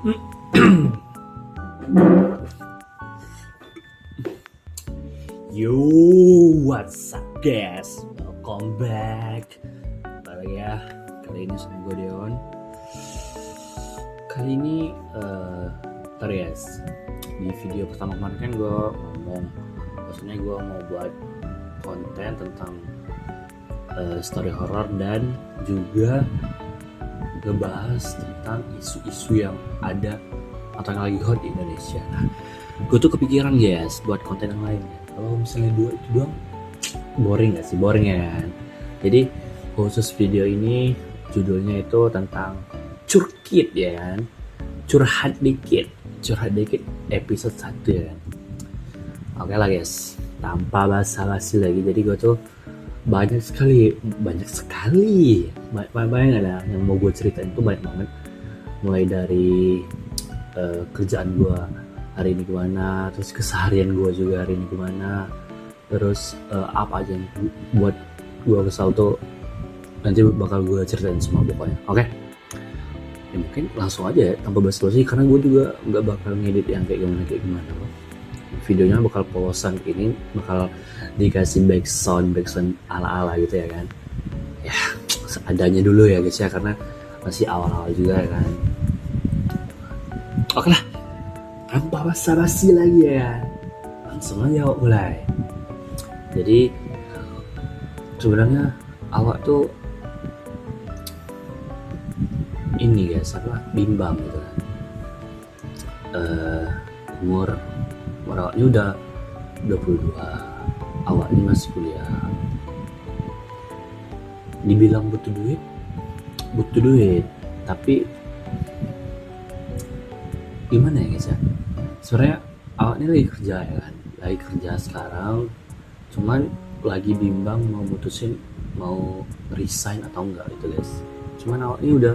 Yo, what's up guys? Welcome back. Balik ya. Kali ini sama gue Deon. Kali ini di video pertama kemarin kan gue ngomong, maksudnya gue mau buat konten tentang story horror dan juga ngebahas tentang isu-isu yang ada atau yang lagi hot di Indonesia. Nah, gue tuh kepikiran guys buat konten yang lain. Kalau misalnya dua itu doang, boring gak sih? Boring ya kan? Jadi khusus video ini judulnya itu tentang curkit ya kan? Curhat dikit episode 1 ya kan? Oke lah guys, tanpa basa-basi lagi. Jadi gue tuh banyak sekali banyak ada yang mau gue ceritain tuh, banyak banget. Mulai dari kerjaan gue hari ini gimana, terus keseharian gue juga hari ini gimana, terus apa aja yang buat gue kesal tuh nanti bakal gue ceritain semua pokoknya. Oke? Ya mungkin langsung aja ya, tanpa basa-basi, karena gue juga nggak bakal ngedit yang kayak gimana loh. Videonya bakal polosan, ini bakal dikasih backsound ala-ala gitu ya kan. Ya seadanya dulu ya guys ya, karena masih awal-awal juga ya kan. Oke lah, tanpa basa-basi lagi ya, langsung aja mulai. Jadi sebenarnya awak tuh ini guys, bimbang gitu kan. Umur awaknya udah 22, awaknya masih kuliah. Dibilang butuh duit, tapi gimana ya guys ya, sebenarnya awaknya lagi kerja ya kan, lagi kerja sekarang, cuman lagi bimbang mau mutusin mau resign atau enggak gitu guys. Cuman awaknya udah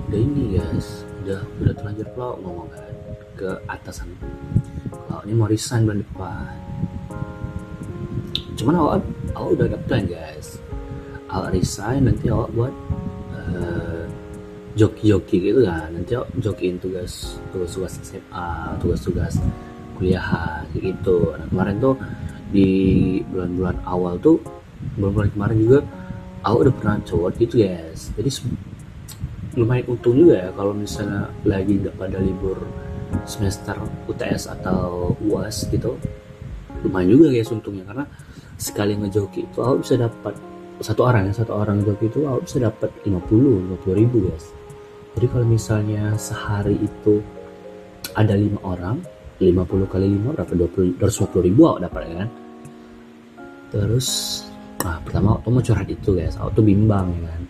ini guys, udah terlanjur pula ngomong kan ke atasan, kalau ini mau resign bulan depan. Cuman awak udah ada plan guys, awak resign nanti awak buat joki gitu kan, nanti awak jokiin tugas SMA, tugas kuliahan gitu. Nah kemarin tuh di bulan-bulan awal tuh, bulan-bulan kemarin juga awak udah pernah cowok gitu guys. Jadi lumayan untung juga ya kalau misalnya lagi gak pada libur semester UTS atau UAS gitu. Lumayan juga guys untungnya, karena sekali ngejoki itu awak bisa dapat satu orang joki itu awak bisa dapat 50 ribu guys. Jadi kalau misalnya sehari itu ada 5 orang, 50 kali 5 berapa? 250 ribu awak dapat ya kan. Terus pertama awak tuh mau curhat itu guys, awak tuh bimbang ya kan.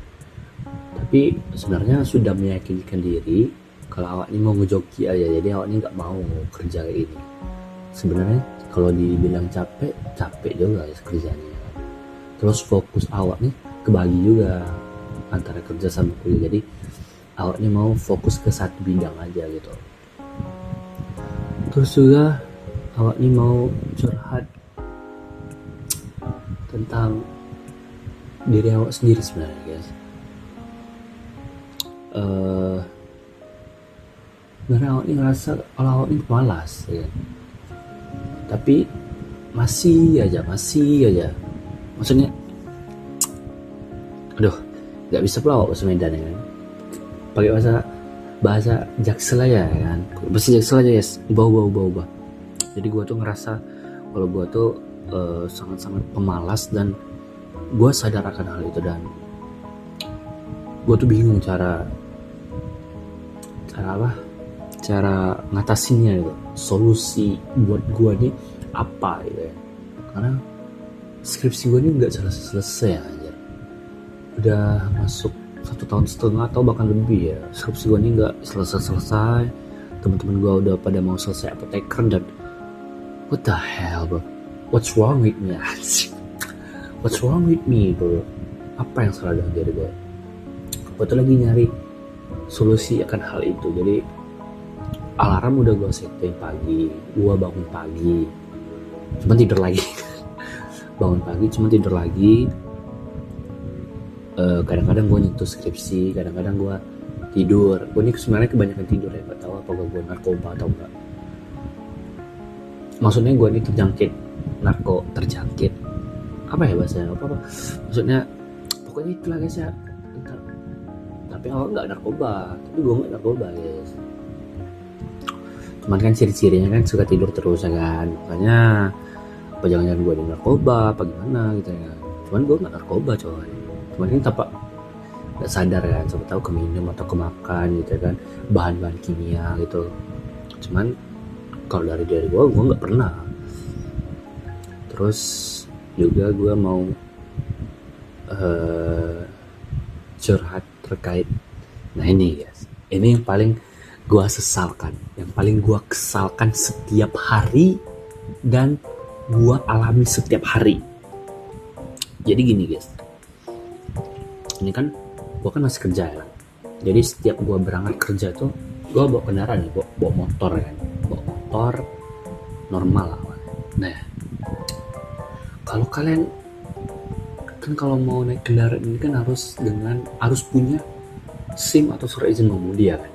Tapi sebenarnya sudah meyakinkan diri kalau awak ini mau ngejoki aja, jadi awak ini nggak mau kerja kayak ini. Sebenarnya kalau dibilang capek juga guys kerjanya. Terus fokus awak nih kebagi juga antara kerja sama kuliah, jadi awak nih mau fokus ke satu bidang aja gitu. Terus juga awak nih mau curhat tentang diri awak sendiri sebenarnya guys. Sebenarnya awak ini ngerasa kalau awak ini malas ya. Tapi masih aja maksudnya nggak bisa pula awak bahasa Medan ya kan, pakai bahasa Jaksel aja ya kan, bahasa Jaksel aja guys, ubah. Jadi gue tuh ngerasa kalau gue tuh sangat-sangat pemalas, dan gue sadar akan hal itu, dan gue tuh bingung cara ngatasinnya gitu. Solusi buat gue nih apa gitu ya, karena skripsi gue ini nggak selesai aja, udah masuk 1,5 tahun atau bahkan lebih ya, skripsi gue ini nggak selesai. Teman-teman gue udah pada mau selesai apoteker, dan what the hell bro, what's wrong with me bro, apa yang salah dengan diri gue? Gue tuh lagi nyari solusi akan hal itu. Jadi alarm udah gue setting pagi, gue bangun pagi cuman tidur lagi kadang-kadang gue nyentuh skripsi, kadang-kadang gue tidur. Gue ini sebenarnya kebanyakan tidur ya, nggak tahu apa gue narkoba atau enggak. Maksudnya gue ini terjangkit apa ya bahasanya, apa maksudnya pokoknya itulah guys ya. Tapi awal nggak narkoba, tapi gue nggak narkoba guys. Cuman kan ciri-cirinya kan suka tidur terus ya kan, makanya apa jangan-jangan gue di narkoba apa gimana gitu ya. Cuman gue nggak narkoba coy, cuman ini tanpa nggak sadar kan, siapa tahu keminum atau kemakan gitu kan, bahan-bahan kimia gitu. Cuman kalau dari gue nggak pernah. Terus juga gue mau curhat terkait, nah ini guys, ini yang paling gue sesalkan, yang paling gue kesalkan setiap hari dan gue alami setiap hari. Jadi gini guys, ini kan gue kan masih kerja ya, jadi setiap gue berangkat kerja tuh gue bawa kendaraan nih, bawa motor kan, bawa motor normal lah. Nah kalau kalian kan kalau mau naik kendaraan ini kan harus punya SIM atau surat izin mengemudi ya kan.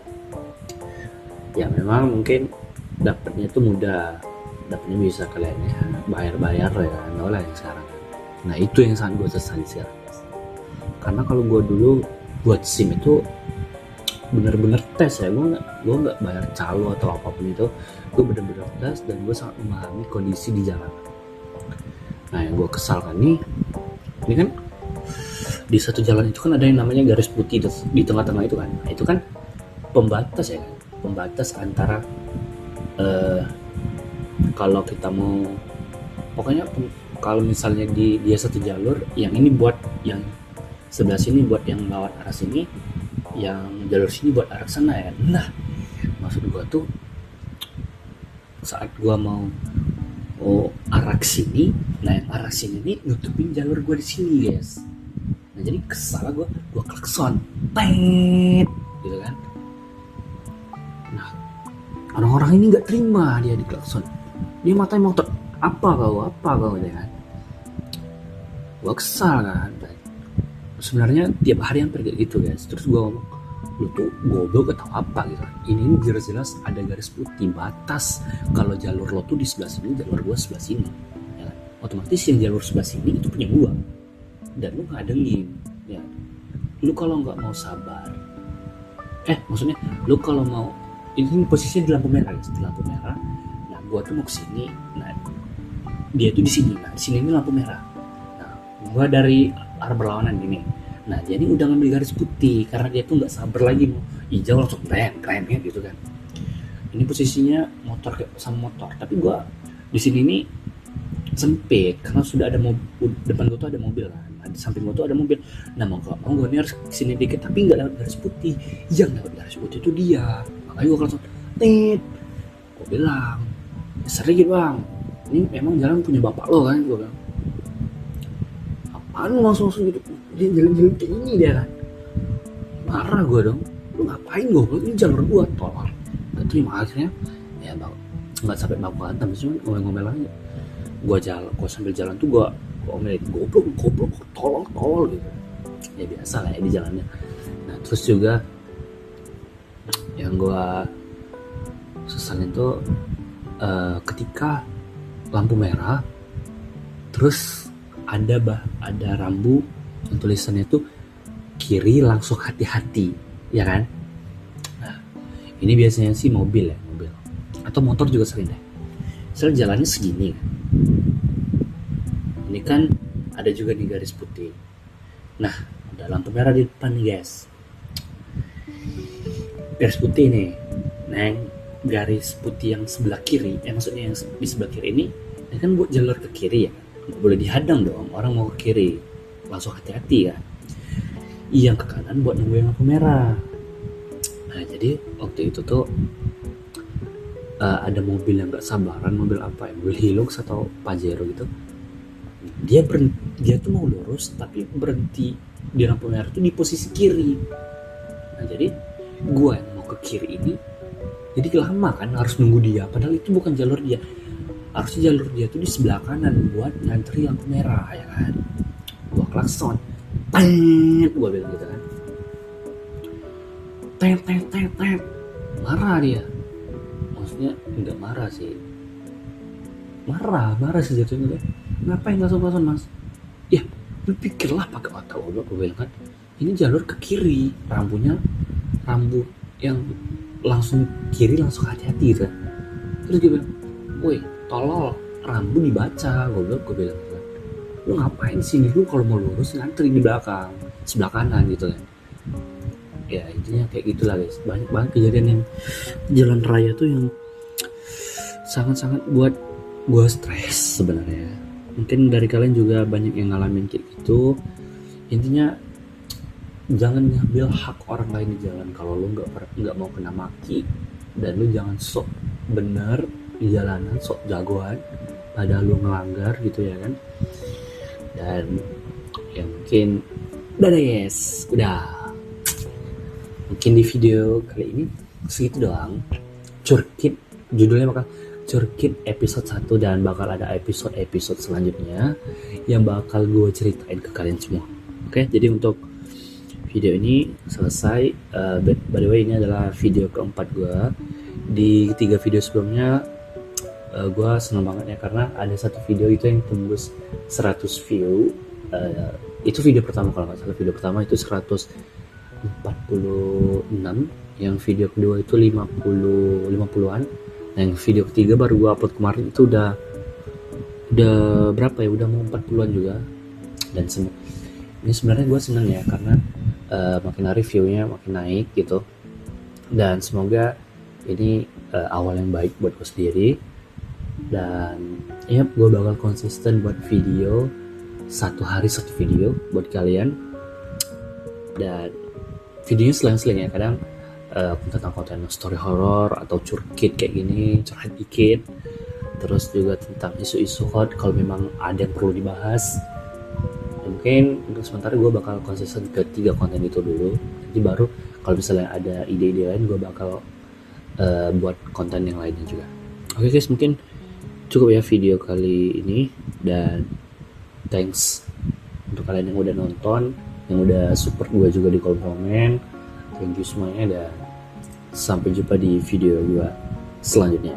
Ya memang mungkin dapatnya itu mudah, dapatnya bisa kalian ya bayar ya kan, tau lah yang sekarang. Nah itu yang sangat gue sesali sekarang, karena kalau gue dulu buat SIM itu benar-benar tes ya, gue nggak bayar calo atau apapun itu, gue benar-benar tes dan gue sangat memahami kondisi di jalan. Nah yang gue kesalkan nih, ini kan di satu jalan itu kan ada yang namanya garis putih di tengah-tengah itu kan. Nah, itu kan pembatas ya kan, pembatas antara kalau kita mau, pokoknya kalau misalnya dia satu jalur, yang ini buat yang sebelah sini buat yang lewat arah sini, yang jalur sini buat arah sana ya. Nah maksud gue tuh saat gue mau arah sini, nah yang arah sini nih nutupin jalur gue di sini guys. Nah jadi kesal gue klakson, tet, gitu kan. Nah orang-orang ini nggak terima dia di klakson, dia matain motor, apa kau ya kan. Gue kesal kan. Sebenarnya tiap hari hampir kayak gitu guys. Terus gue ngomong, lu tuh goblok atau apa gitu. Ini jelas-jelas ada garis putih batas, kalau jalur lo tuh di sebelah sini, jalur gue sebelah sini ya kan? Otomatis yang jalur sebelah sini itu punya gue, dan lu ngadengin ya. Lu kalau nggak mau sabar, maksudnya lu kalau mau, ini posisinya di lampu merah guys, di lampu merah. Nah gue tuh mau kesini, nah dia tuh di sini, nah di sini ini lampu merah. Nah gue dari arah berlawanan gini. Nah jadi udah ngambil garis putih karena dia tuh nggak sabar lagi mau hijau langsung keren gitu kan. Ini posisinya motor sama motor, tapi gua di sini nih sempit karena sudah ada depan gua tuh ada mobil kan. Nah, di samping gua tuh ada mobil. Nah mau gua nih harus kesini dikit tapi nggak lewat garis putih. Yang lewat garis putih itu dia. Makanya gua langsung tet. Gua bilang sering bang, ini memang jalan punya bapak lo kan, gua bilang. Apaan lu langsung gitu, dia jalan-jalan kayak ini dia kan. Marah gue dong, lu ngapain gue, ini jalur gue, tolong. Gak terima, akhirnya ya bang, gak sampai baku hantam, cuma ngomel-ngomel aja. Gue sambil jalan tuh gue omelin, goblok, tolol gitu. Ya biasa lah ya di jalannya. Nah terus juga yang gue sesalin tuh ketika lampu merah, terus ada rambu yang tulisannya tuh kiri langsung hati-hati ya kan. Nah ini biasanya sih mobil atau motor juga sering deh. Misalnya jalannya segini kan, ini kan ada juga di garis putih. Nah ada lampu merah di depan nih guys, garis putih nih. Nah garis putih yang sebelah kiri, maksudnya yang di sebelah kiri ini kan buat jalur ke kiri ya, nggak boleh dihadang dong, orang mau ke kiri langsung hati-hati ya. Yang ke kanan buat nungguin lampu merah. Nah jadi waktu itu tuh ada mobil yang nggak sabaran, mobil apa ya, mobil Hilux atau Pajero gitu. Dia tuh mau lurus tapi berhenti di lampu merah tuh di posisi kiri. Nah jadi gua yang mau ke kiri ini jadi lama kan, harus nunggu dia, padahal itu bukan jalur dia. Harusnya jalur dia tuh di sebelah kanan buat ngantri lampu merah ya kan. Gua klakson, tet, gua bilang gitu kan, tet, marah dia. Maksudnya nggak marah sih, marah sih jatuhnya. Ngapain langsung mas? Ya berpikirlah pakai otak. Gue bilang kan ini jalur ke kiri, rambu yang langsung kiri, langsung hati-hati gitu. Terus dia bilang, woi tolol, rambu dibaca. Gue bilang gitu. Lu ngapain sih, lu kalau mau lurus ngantri di belakang, sebelah kanan gitu kan. Ya intinya kayak gitulah guys. Banyak banget kejadian yang jalan raya tuh yang sangat-sangat buat gue stres sebenarnya. Mungkin dari kalian juga banyak yang ngalamin kayak gitu. Intinya jangan ngambil hak orang lain di jalan. Kalau lu nggak mau kena maki, dan lu jangan sok bener di jalanan, sok jagoan padahal lu ngelanggar gitu ya kan. Dan ya mungkin udah deh guys, mungkin di video kali ini segitu doang. Curkit, judulnya bakal Curkit episode 1, dan bakal ada episode selanjutnya yang bakal gue ceritain ke kalian semua. Oke, jadi untuk video ini selesai. By the way, ini adalah video keempat gue. Di 3 video sebelumnya gue seneng banget ya, karena ada satu video itu yang tembus 100 view. Itu video pertama kalau nggak salah. Video pertama itu 146, yang video kedua itu 50-an. Nah yang video ketiga baru gue upload kemarin itu udah berapa ya, udah mau 40-an juga. Dan ini sebenarnya gue seneng ya, karena makin hari view-nya makin naik gitu. Dan semoga ini awal yang baik buat gue sendiri. Dan ya gue bakal konsisten buat video, 1 hari 1 video buat kalian. Dan videonya selang-seling ya, kadang tentang konten story horror atau curkit kayak gini, curhat dikit. Terus juga tentang isu-isu hot kalau memang ada yang perlu dibahas. Mungkin untuk sementara gue bakal konsisten ke 3 konten itu dulu. Nanti baru kalau misalnya ada ide-ide lain, gue bakal buat konten yang lainnya juga. Oke guys, mungkin cukup ya video kali ini. Dan thanks untuk kalian yang udah nonton, yang udah support gue juga di kolom komen. Thank you semuanya, dan sampai jumpa di video gue selanjutnya.